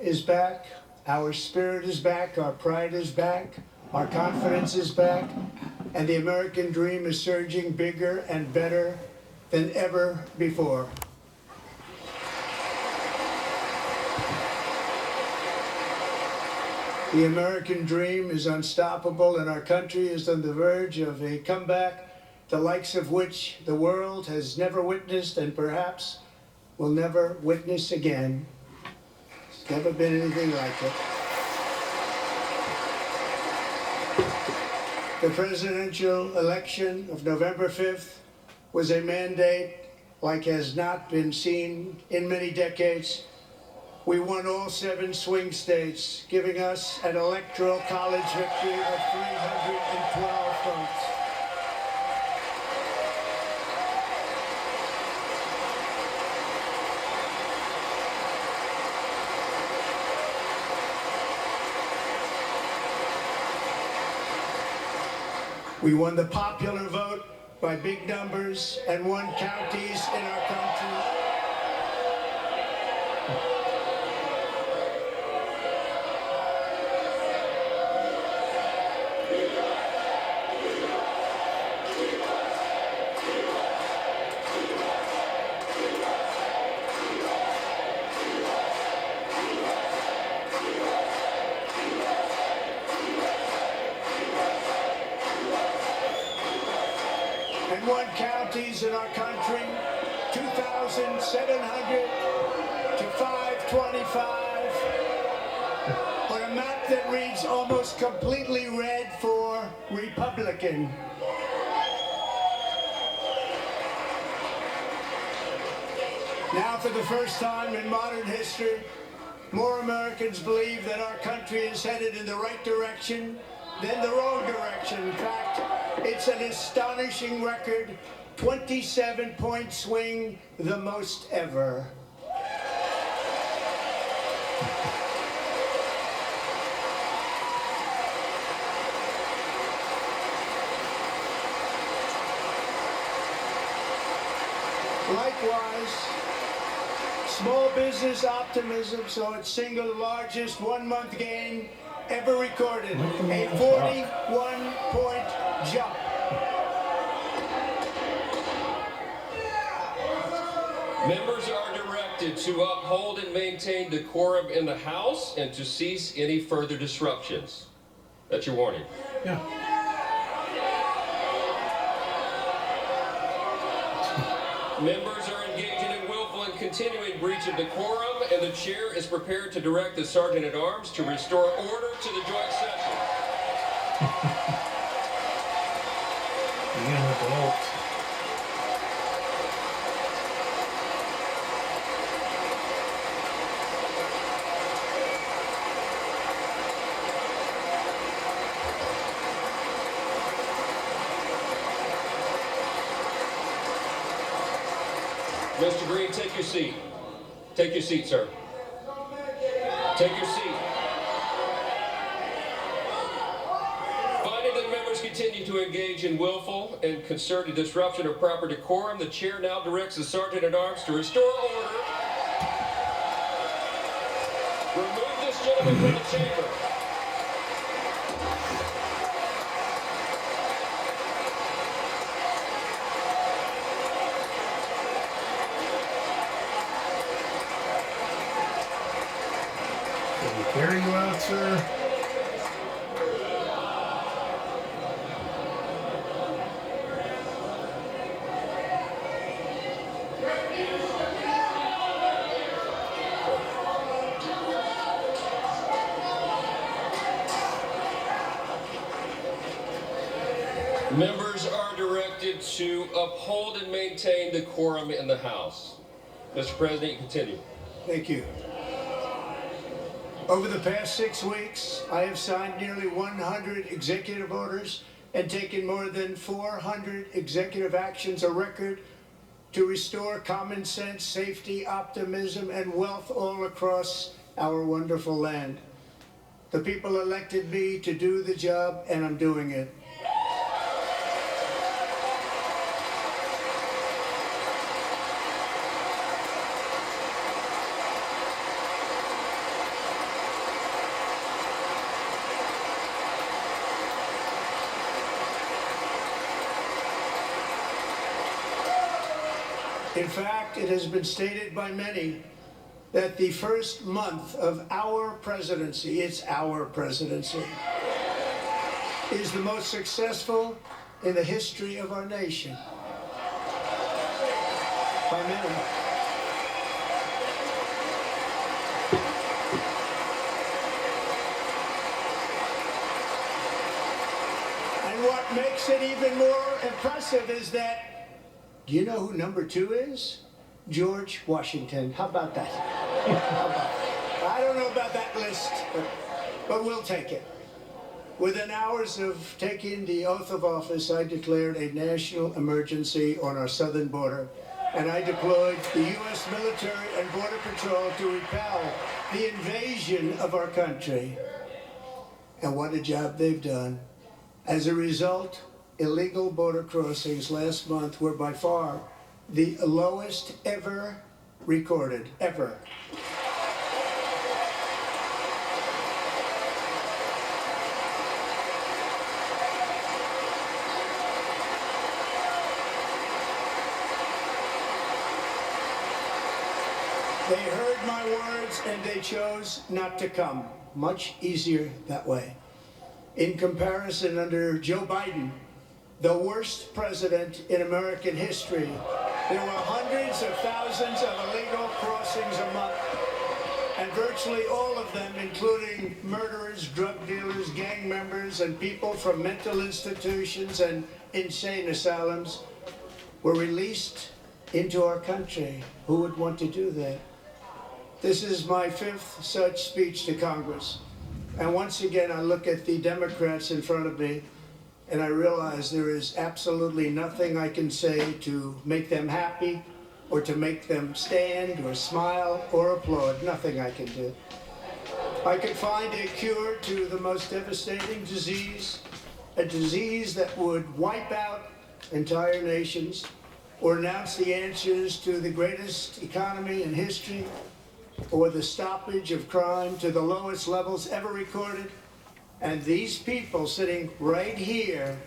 is back, our spirit is back, our pride is back, our confidence is back, and the American dream is surging bigger and better than ever before. The American dream is unstoppable, and our country is on the verge of a comeback, the likes of which the world has never witnessed and perhaps will never witness again. There's never been anything like it. The presidential election of November 5th was a mandate like has not been seen in many decades. We won all 7 swing states, giving us an electoral college victory of 312 votes. We won the popular vote by big numbers and won counties in our country. And won counties in our country, 2,700 to 525, on a map that reads almost completely red for Republican. Now, for the first time in modern history, more Americans believe that our country is headed in the right direction than the wrong direction. In fact, it's an astonishing record, 27-point swing, the most ever. Likewise, small business optimism saw its single largest one-month gain ever recorded, a 41-point jump. Members are directed to uphold and maintain decorum in the House and to cease any further disruptions. That's your warning. Yeah. Members are engaging in willful and continuing breach of decorum, and the chair is prepared to direct the Sergeant-at-Arms to restore order to the joint session. Being an adult. Mr. Green, take your seat. Take your seat, sir. Take your seat. Finding that members continue to engage in willful and concerted disruption of proper decorum, the chair now directs the Sergeant-at-Arms to restore order. Remove this gentleman from the chamber. Can we carry you out, sir? Members are directed to uphold and maintain decorum in the House. Mr. President, you continue. Thank you. Over the past 6 weeks, I have signed nearly 100 executive orders and taken more than 400 executive actions, a record to restore common sense, safety, optimism, and wealth all across our wonderful land. The people elected me to do the job, and I'm doing it. In fact, it has been stated by many that the first month of our presidency, it's our presidency, is the most successful in the history of our nation. By many. And what makes it even more impressive is that, do you know who number 2 is? George Washington. How about that? How about that? I don't know about that list, but we'll take it. Within hours of taking the oath of office, I declared a national emergency on our southern border, and I deployed the U.S. military and Border Patrol to repel the invasion of our country. And what a job they've done. As a result, illegal border crossings last month were by far the lowest ever recorded, ever. They heard my words and they chose not to come. Much easier that way. In comparison, under Joe Biden, the worst president in American history, there were hundreds of thousands of illegal crossings a month, and virtually all of them, including murderers, drug dealers, gang members, and people from mental institutions and insane asylums, were released into our country. Who would want to do that? This is my 5th such speech to Congress. And once again, I look at the Democrats in front of me, and I realize there is absolutely nothing I can say to make them happy, or to make them stand, or smile, or applaud. Nothing I can do. I could find a cure to the most devastating disease, a disease that would wipe out entire nations, or announce the answers to the greatest economy in history, or the stoppage of crime to the lowest levels ever recorded. And these people sitting right here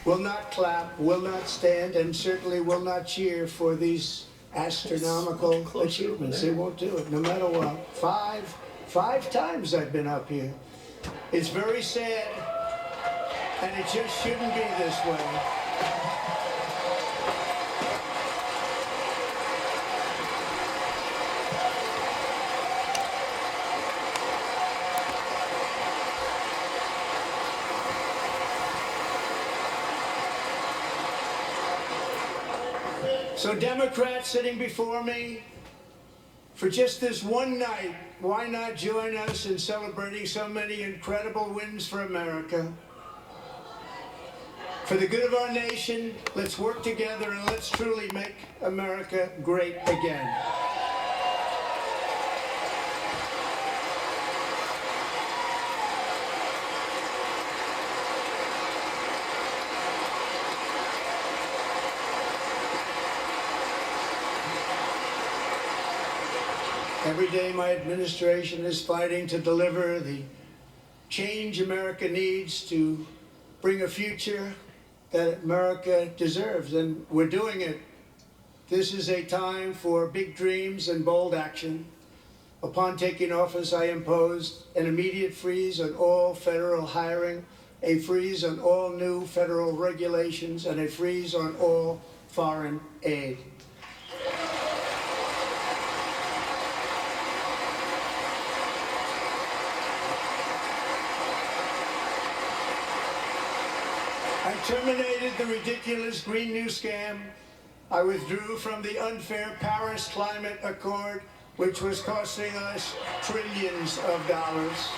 will not clap, will not stand, and certainly will not cheer for these astronomical achievements. They won't do it, no matter what. Five times I've been up here. It's very sad, and it just shouldn't be this way. So Democrats sitting before me, for just this one night, why not join us in celebrating so many incredible wins for America? For the good of our nation, let's work together and let's truly make America great again. Every day my administration is fighting to deliver the change America needs to bring a future that America deserves, and we're doing it. This is a time for big dreams and bold action. Upon taking office, I imposed an immediate freeze on all federal hiring, a freeze on all new federal regulations, and a freeze on all foreign aid. I terminated the ridiculous Green New Scam. I withdrew from the unfair Paris Climate Accord, which was costing us trillions of dollars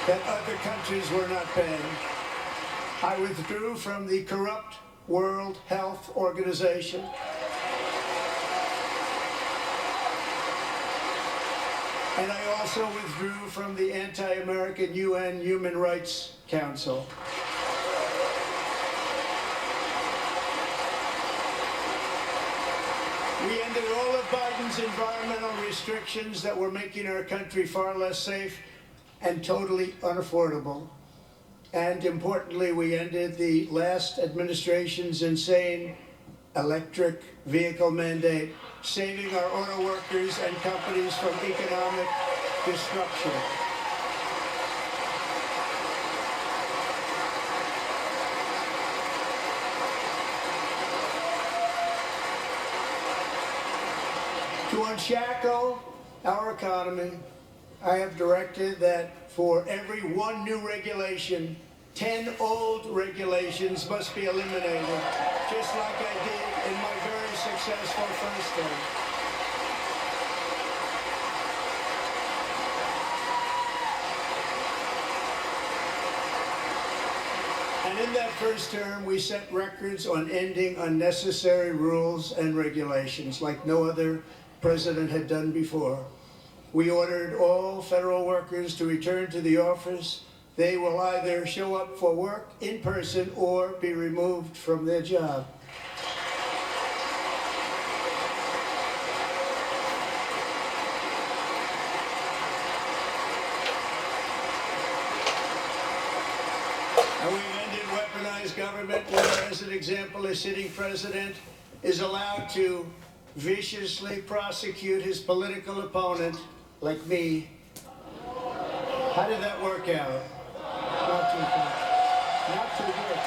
that other countries were not paying. I withdrew from the corrupt World Health Organization. And I also withdrew from the anti-American UN Human Rights Council. We ended all of Biden's environmental restrictions that were making our country far less safe and totally unaffordable. And importantly, we ended the last administration's insane electric vehicle mandate, saving our auto workers and companies from economic destruction. To unshackle our economy, I have directed that for every one new regulation, 10 old regulations must be eliminated, just like I did in my very successful first term. And in that first term, we set records on ending unnecessary rules and regulations like no other president had done before. We ordered all federal workers to return to the office. They will either show up for work in person or be removed from their job. And we've ended weaponized government where, as an example, a sitting president is allowed to viciously prosecute his political opponent, like me. How did that work out? Not too good. Not too good.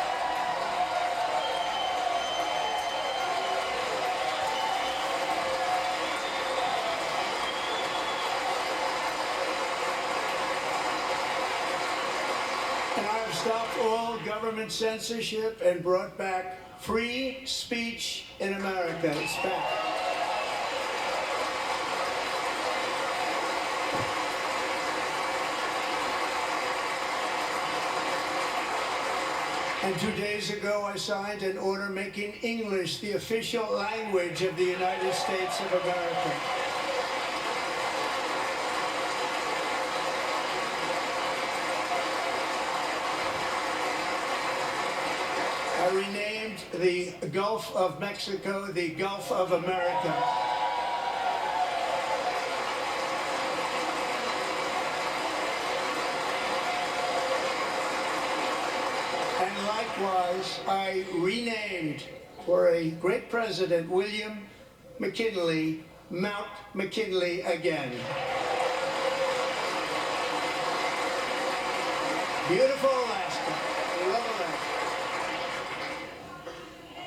And I have stopped all government censorship and brought back free speech in America. It's back. And 2 days ago, I signed an order making English the official language of the United States of America. I renamed the Gulf of Mexico the Gulf of America. And likewise, I renamed, for a great president, William McKinley, Mount McKinley again. Beautiful Alaska. We love Alaska.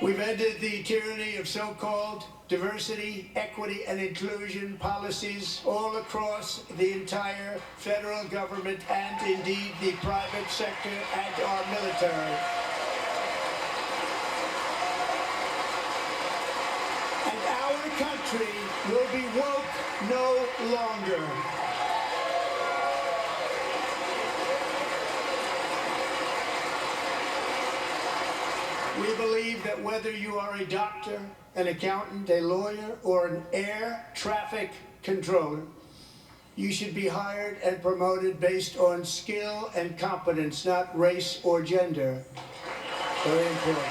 We've ended the tyranny of so-called diversity, equity, and inclusion policies all across the entire federal government and indeed the private sector and our military. And our country will be woke no longer. We believe that whether you are a doctor, an accountant, a lawyer, or an air traffic controller, you should be hired and promoted based on skill and competence, not race or gender. Very important.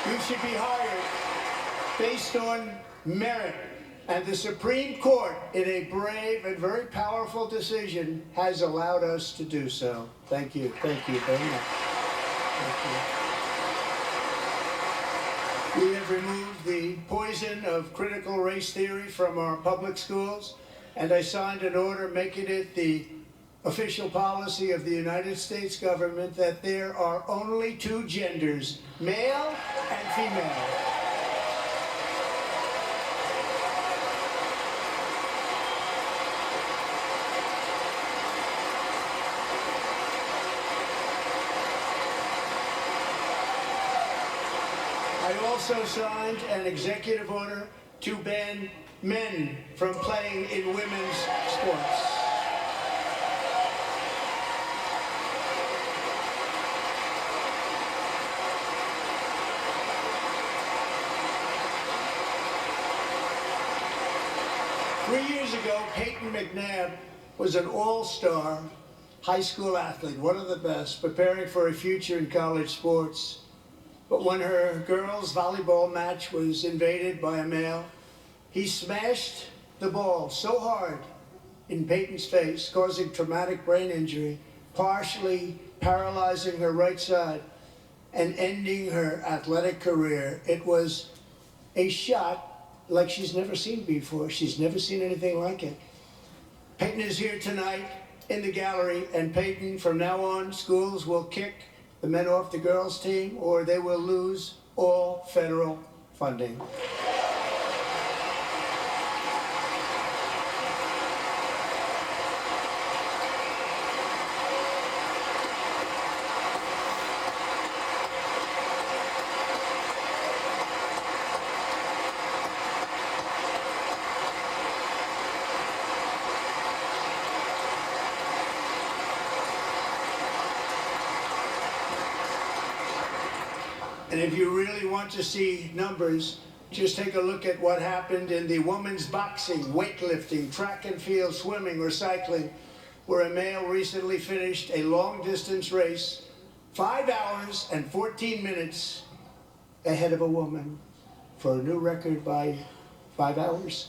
You should be hired based on merit. And the Supreme Court, in a brave and very powerful decision, has allowed us to do so. Thank you. Thank you very much. Thank you. We have removed the poison of critical race theory from our public schools, and I signed an order making it the official policy of the United States government that there are only two genders, male and female. I also signed an executive order to ban men from playing in women's sports. Three years ago, Peyton McNabb was an all-star high school athlete, one of the best, preparing for a future in college sports. But when her girls' volleyball match was invaded by a male, he smashed the ball so hard in Peyton's face, causing traumatic brain injury, partially paralyzing her right side, and ending her athletic career. It was a shot like she's never seen before. She's never seen anything like it. Peyton is here tonight in the gallery, and Peyton, from now on, schools will kick the men off the girls' team, or they will lose all federal funding. And if you really want to see numbers, just take a look at what happened in the women's boxing, weightlifting, track and field, swimming, or cycling, where a male recently finished a long-distance race 5 hours and 14 minutes ahead of a woman for a new record by 5 hours.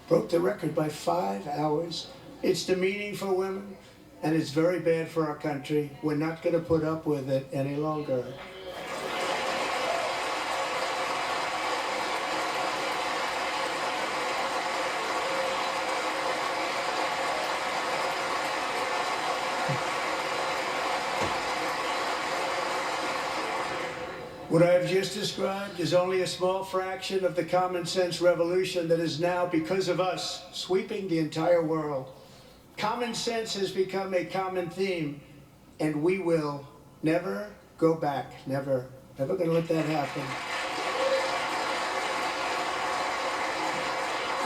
Broke the record by 5 hours. It's demeaning for women, and it's very bad for our country. We're not going to put up with it any longer. What I have just described is only a small fraction of the common sense revolution that is now, because of us, sweeping the entire world. Common sense has become a common theme, and we will never go back. Never. Never going to let that happen.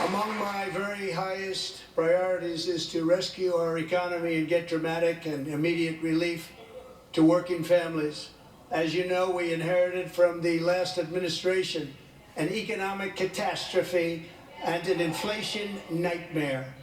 Among my very highest priorities is to rescue our economy and get dramatic and immediate relief to working families. As you know, we inherited from the last administration an economic catastrophe and an inflation nightmare.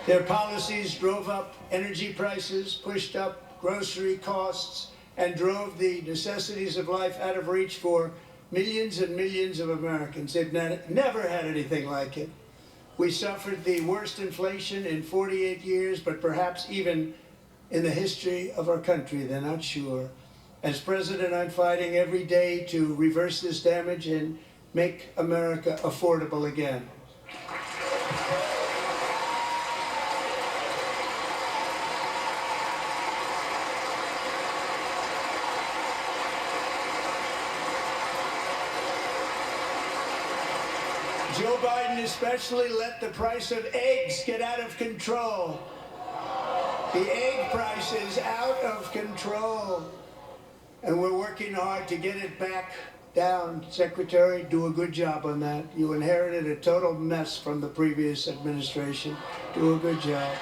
Their policies drove up energy prices, pushed up grocery costs, and drove the necessities of life out of reach for millions and millions of Americans. They've never had anything like it. We suffered the worst inflation in 48 years, but perhaps even in the history of our country. They're not sure. As president, I'm fighting every day to reverse this damage and make America affordable again. Joe Biden especially let the price of eggs get out of control. The egg price is out of control, and we're working hard to get it back down. Secretary, do a good job on that. You inherited a total mess from the previous administration. Do a good job.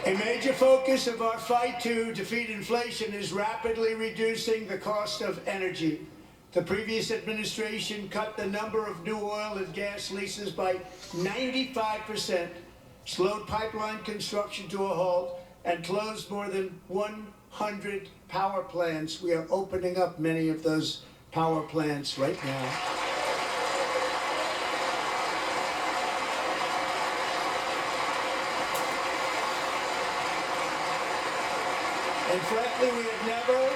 A major focus of our fight to defeat inflation is rapidly reducing the cost of energy. The previous administration cut the number of new oil and gas leases by 95%, slowed pipeline construction to a halt, and closed more than 100 power plants. We are opening up many of those power plants right now. And frankly, we have never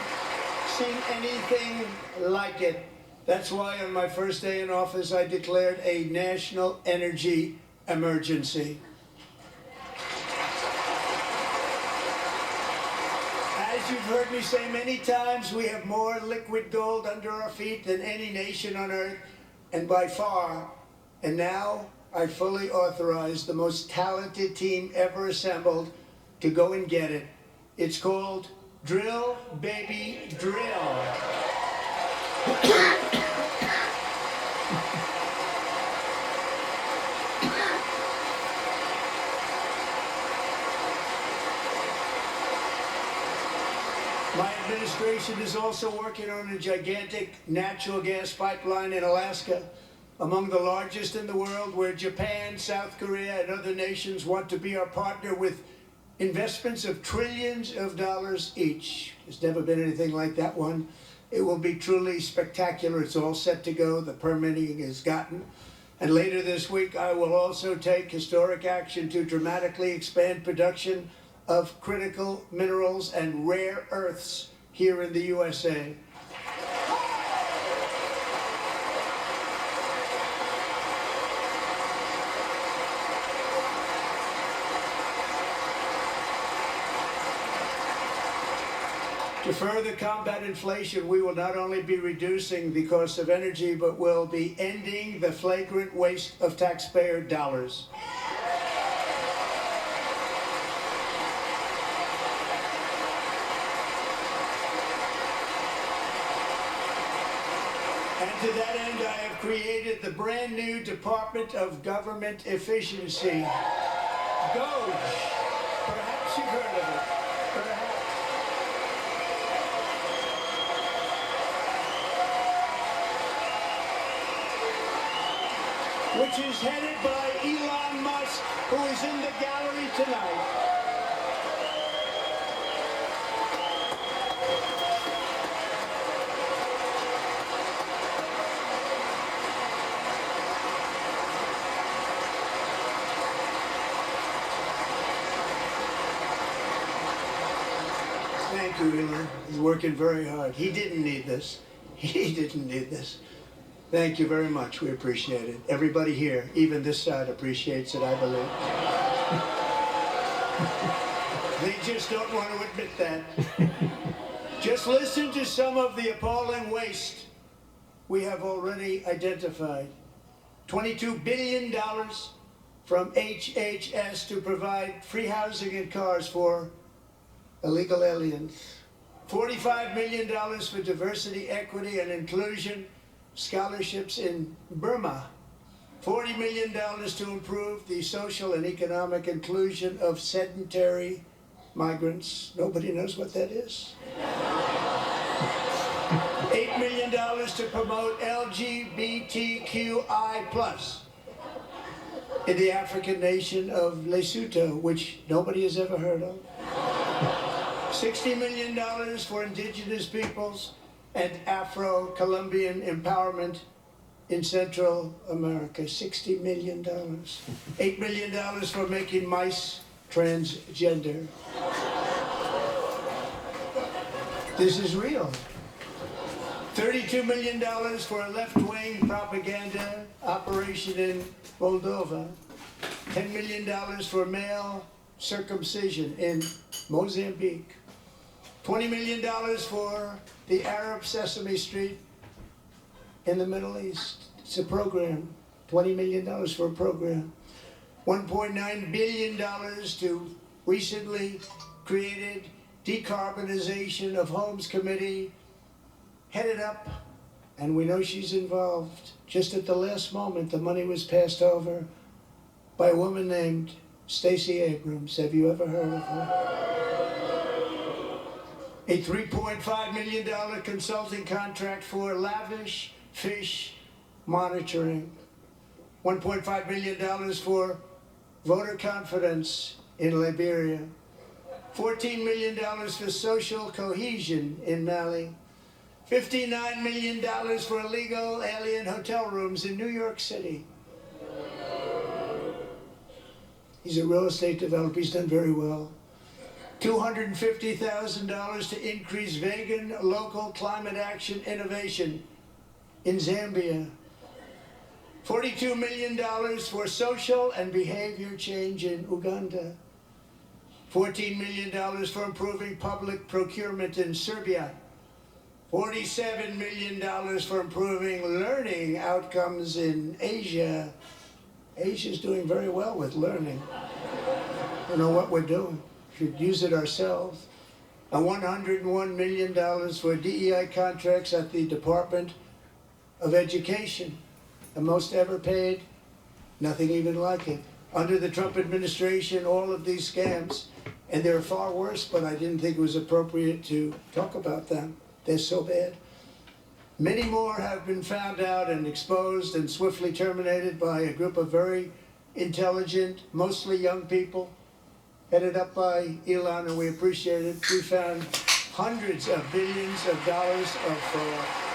seen anything like it. That's why on my first day in office, I declared a national energy emergency. As you've heard me say many times, we have more liquid gold under our feet than any nation on earth, and by far. And now I fully authorize the most talented team ever assembled to go and get it. It's called Drill, Baby, Drill. My administration is also working on a gigantic natural gas pipeline in Alaska, among the largest in the world, where Japan, South Korea, and other nations want to be our partner with investments of trillions of dollars each. There's never been anything like that one. It will be truly spectacular. It's all set to go. The permitting is gotten. And later this week, I will also take historic action to dramatically expand production of critical minerals and rare earths here in the USA. To further combat inflation, we will not only be reducing the cost of energy, but will be ending the flagrant waste of taxpayer dollars. And to that end, I have created the brand new Department of Government Efficiency, DOGE. Perhaps you've heard of it. Perhaps. Which is headed by Elon Musk, who is in the gallery tonight. Thank you, Elon. He's working very hard. He didn't need this. He didn't need this. Thank you very much. We appreciate it. Everybody here, even this side, appreciates it, I believe. They just don't want to admit that. Just listen to some of the appalling waste we have already identified. $22 billion from HHS to provide free housing and cars for illegal aliens. $45 million for diversity, equity, and inclusion scholarships in Burma. $40 million to improve the social and economic inclusion of sedentary migrants. Nobody knows what that is. $8 million to promote LGBTQI+ in the African nation of Lesotho, which nobody has ever heard of. $60 million for indigenous peoples and Afro-Colombian empowerment in Central America. $60 million. $8 million for making mice transgender. This is real. $32 million for a left-wing propaganda operation in Moldova. $10 million for male circumcision in Mozambique. $20 million for the Arab Sesame Street in the Middle East. It's a program. $20 million for a program. $1.9 billion to recently created Decarbonization of Homes Committee, headed up, and we know she's involved. Just at the last moment, the money was passed over by a woman named Stacey Abrams. Have you ever heard of her? A $3.5 million consulting contract for lavish fish monitoring. $1.5 million for voter confidence in Liberia. $14 million for social cohesion in Mali. $59 million for illegal alien hotel rooms in New York City. He's a real estate developer. He's done very well. $250,000 to increase vegan local climate action innovation in Zambia. $42 million for social and behavior change in Uganda. $14 million for improving public procurement in Serbia. $47 million for improving learning outcomes in Asia. Asia's doing very well with learning. I don't know what we're doing. Should use it ourselves. And $101 million for DEI contracts at the Department of Education. The most ever paid, nothing even like it. Under the Trump administration, all of these scams, and they're far worse, but I didn't think it was appropriate to talk about them. They're so bad. Many more have been found out and exposed and swiftly terminated by a group of very intelligent, mostly young people, headed up by Elon, and we appreciate it. We found hundreds of billions of dollars of fraud.